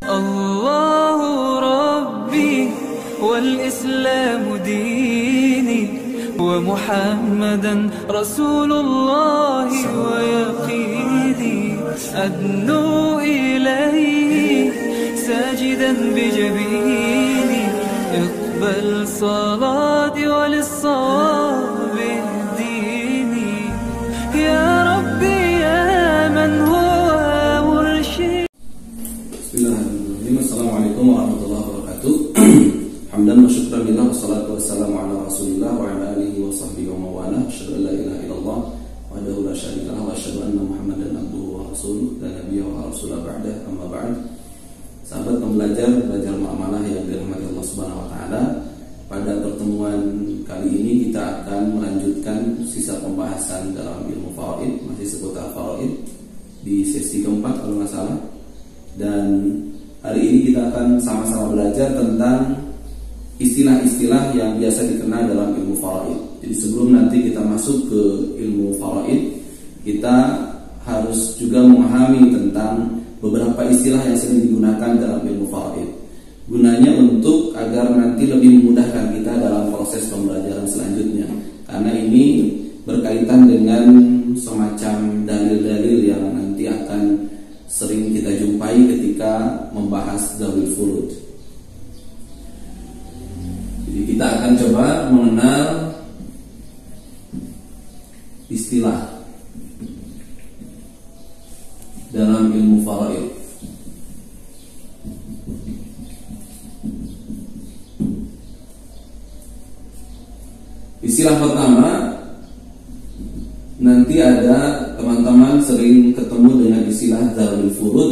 الله ربي والإسلام ديني ومحمدا رسول الله ويقيني أدنو إليه ساجدا بجبيني اقبل صلاتي وللصواب اهديني يا ربي يا من هو مرشد. Bismillahirrahmanirrahim. Assalamualaikum warahmatullahi wabarakatuh. Hamdan wa syukran lillah wassalatu wassalamu ala rasulillah wa ala alihi wa sahbihi wa mawala. Asyhadu an la ilaha illallah wahdahu la syarika lahu wa asyhadu anna Muhammadan abduhu wa rasuluh la nabiyya wa rasulah ba'da. Amma ba'd. Sahabat pembelajar muamalah yang dirahmati Allah Subhanahu wa taala, pada pertemuan kali ini kita akan melanjutkan sisa pembahasan dalam ilmu faraid, masih seputar faraid di sesi keempat kalau nggak salah. Dan hari ini kita akan sama-sama belajar tentang istilah-istilah yang biasa dikenal dalam ilmu faraid. Jadi sebelum nanti kita masuk ke ilmu faraid, kita harus juga memahami tentang beberapa istilah yang sering digunakan dalam ilmu faraid. Gunanya untuk agar nanti lebih memudahkan kita dalam proses pembelajaran selanjutnya. Karena ini berkaitan dengan semacam dalil-dalil yang nanti akan sering kita jumpai ketika membahas Dzawil Furud. Jadi kita akan coba mengenal istilah dalam ilmu faraid. Istilah pertama, nanti ada teman-teman sering ketemu dengan istilah Dzawil Furud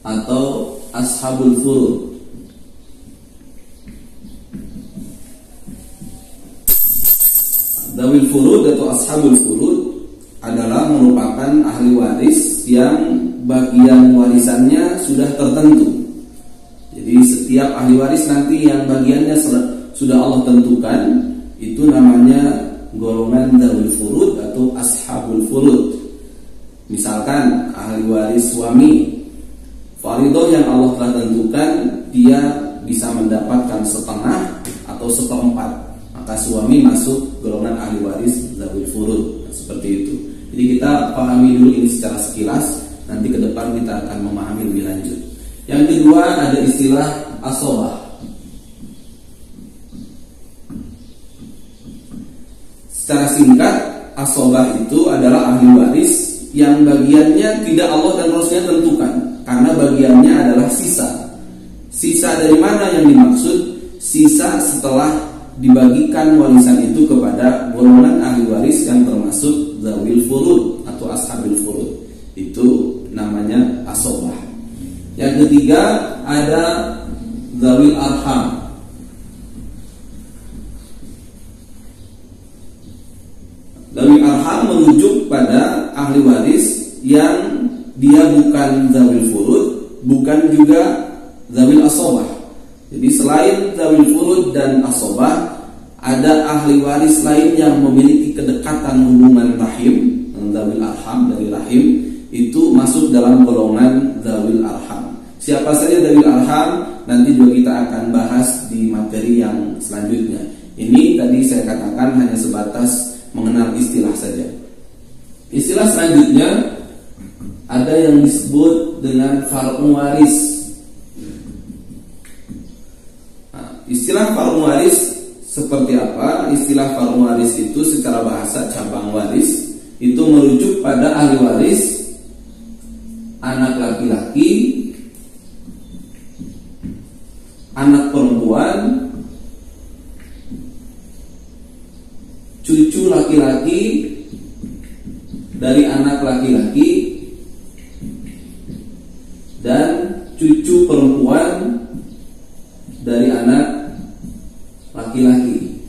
atau Ashabul Furud. Dzawil Furud atau Ashabul Furud adalah merupakan ahli waris yang bagian warisannya sudah tertentu. Jadi setiap ahli waris nanti yang bagiannya sudah Allah tentukan, itu namanya golongan Dzawil Furud atau Ashabul Furud. Misalkan ahli waris suami, faridoh yang Allah telah tentukan, dia bisa mendapatkan setengah atau seperempat, maka suami masuk golongan ahli waris Dzawil Furud. Seperti itu. Jadi kita pahami dulu ini secara sekilas, nanti ke depan kita akan memahami lebih lanjut. Yang kedua ada istilah asobah. Secara singkat, asobah itu adalah ahli waris yang bagiannya tidak Allah dan Rasulnya tentukan, karena bagiannya adalah sisa. Sisa dari mana yang dimaksud? Sisa setelah dibagikan warisan itu kepada golongan ahli waris yang termasuk Dzawil Furud atau Ashabil Furud. Itu namanya asobah. Yang ketiga ada Dzawil Arham. Dzawil Arham merujuk pada ahli waris yang dia bukan Dzawil Furud, bukan juga Dzawil Asobah. Jadi selain Dzawil Furud dan Asobah, ada ahli waris lain yang memiliki kedekatan hubungan rahim, Dzawil Arham dari rahim, itu masuk dalam golongan Dzawil Arham. Siapa saja Dzawil Arham nanti juga kita akan bahas di materi yang selanjutnya. Ini tadi saya katakan hanya sebatas mengenal istilah saja. Istilah selanjutnya ada yang disebut dengan far'u waris. Nah, istilah far'u waris seperti apa? Istilah far'u waris itu secara bahasa cabang waris itu merujuk pada ahli waris anak laki-laki, anak perempuan, cucu laki-laki dari anak laki-laki, dan cucu perempuan dari anak laki-laki.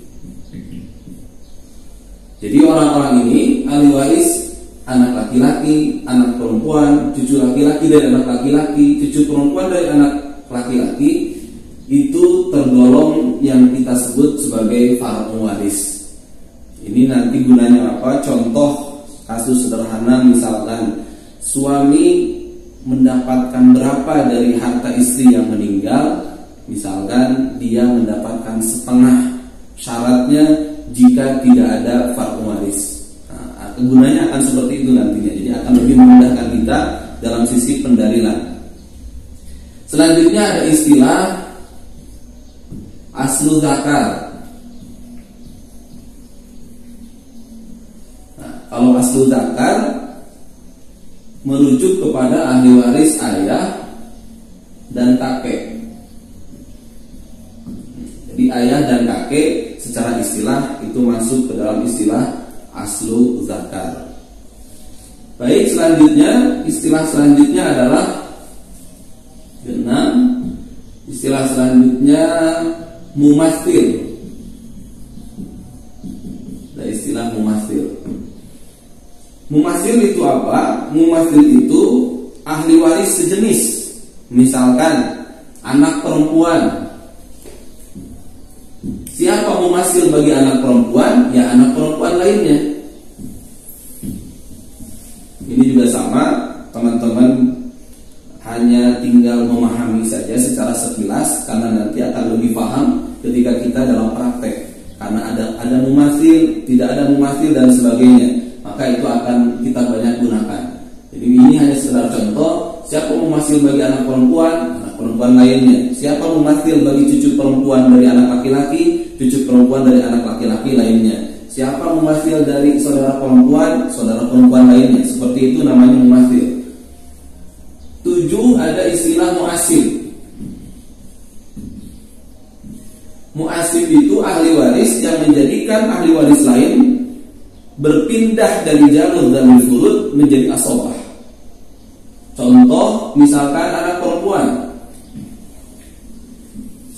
Jadi orang-orang ini ahli waris anak laki-laki, anak perempuan, cucu laki-laki dari anak laki-laki, cucu perempuan dari anak laki-laki, itu tergolong yang kita sebut sebagai far'u waris. Ini nanti gunanya apa? Contoh kasus sederhana, misalkan suami mendapatkan berapa dari harta istri yang meninggal. Misalkan dia mendapatkan setengah, syaratnya jika tidak ada fardu waris. Nah, gunanya akan seperti itu nantinya. Jadi akan lebih memudahkan kita dalam sisi pendalilan. Selanjutnya ada istilah aslu zakar. Nah, kalau aslu zakar merujuk kepada ahli waris ayah dan kakek. Jadi ayah dan kakek secara istilah itu masuk ke dalam istilah aslu zakar. Baik, selanjutnya istilah selanjutnya adalah istilah selanjutnya mumathil. Ada istilah mumathil. Mumathil itu apa? Mumathil itu ahli waris sejenis. Misalkan anak perempuan. Siapa mumathil bagi anak perempuan? Ya anak perempuan lainnya. Ini juga sama, teman-teman hanya tinggal memahami saja secara sekilas, karena nanti akan lebih paham ketika kita dalam praktek. Karena ada mumathil, tidak ada mumathil dan sebagainya, maka itu akan kita banyak gunakan. Jadi ini hanya sekedar contoh. Siapa mumathil bagi anak perempuan lainnya. Siapa mumathil bagi cucu perempuan dari anak laki-laki, cucu perempuan dari anak laki-laki lainnya. Siapa mumathil dari saudara perempuan lainnya. Seperti itu namanya mumathil. 7, ada istilah mu'asib. Mu'asib itu ahli waris yang menjadikan ahli waris lain berpindah dari jalur dan furud menjadi asobah. Contoh, misalkan anak perempuan.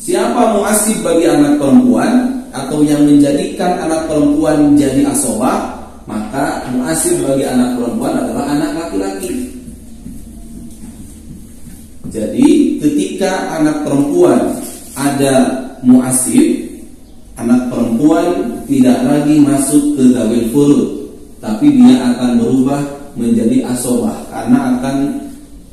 Siapa mu'asib bagi anak perempuan atau yang menjadikan anak perempuan jadi asobah, maka mu'asib bagi anak perempuan adalah anak laki-laki. Jadi ketika anak perempuan ada mu'asib, anak perempuan tidak lagi masuk ke zawil furud, tapi dia akan berubah menjadi asobah karena akan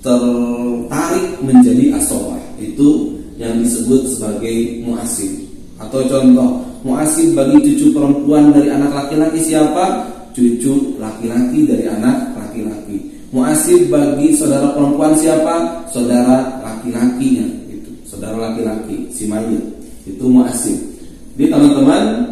tertarik menjadi asobah. Itu yang disebut sebagai mu'asib. Atau contoh, mu'asib bagi cucu perempuan dari anak laki-laki siapa? Cucu laki-laki dari anak laki-laki. Mu'asib bagi saudara perempuan siapa? Saudara laki-lakinya, itu saudara laki-laki, si mayit. Itu mu'asib. Jadi teman-teman,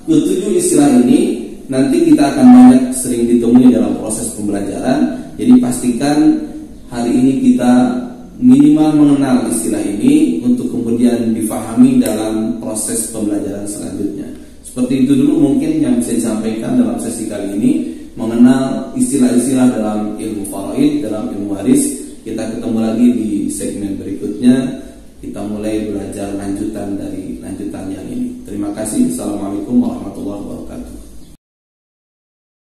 ketujuh istilah ini nanti kita akan banyak sering ditemui dalam proses pembelajaran. Jadi pastikan hari ini kita minimal mengenal istilah ini untuk kemudian difahami dalam proses pembelajaran selanjutnya. Seperti itu dulu mungkin yang bisa disampaikan dalam sesi kali ini, mengenal istilah-istilah dalam ilmu faraid, dalam ilmu waris. Kita ketemu lagi di segmen berikutnya. Kita mulai belajar lanjutan dari lanjutan yang ini. Terima kasih. Assalamualaikum warahmatullahi wabarakatuh.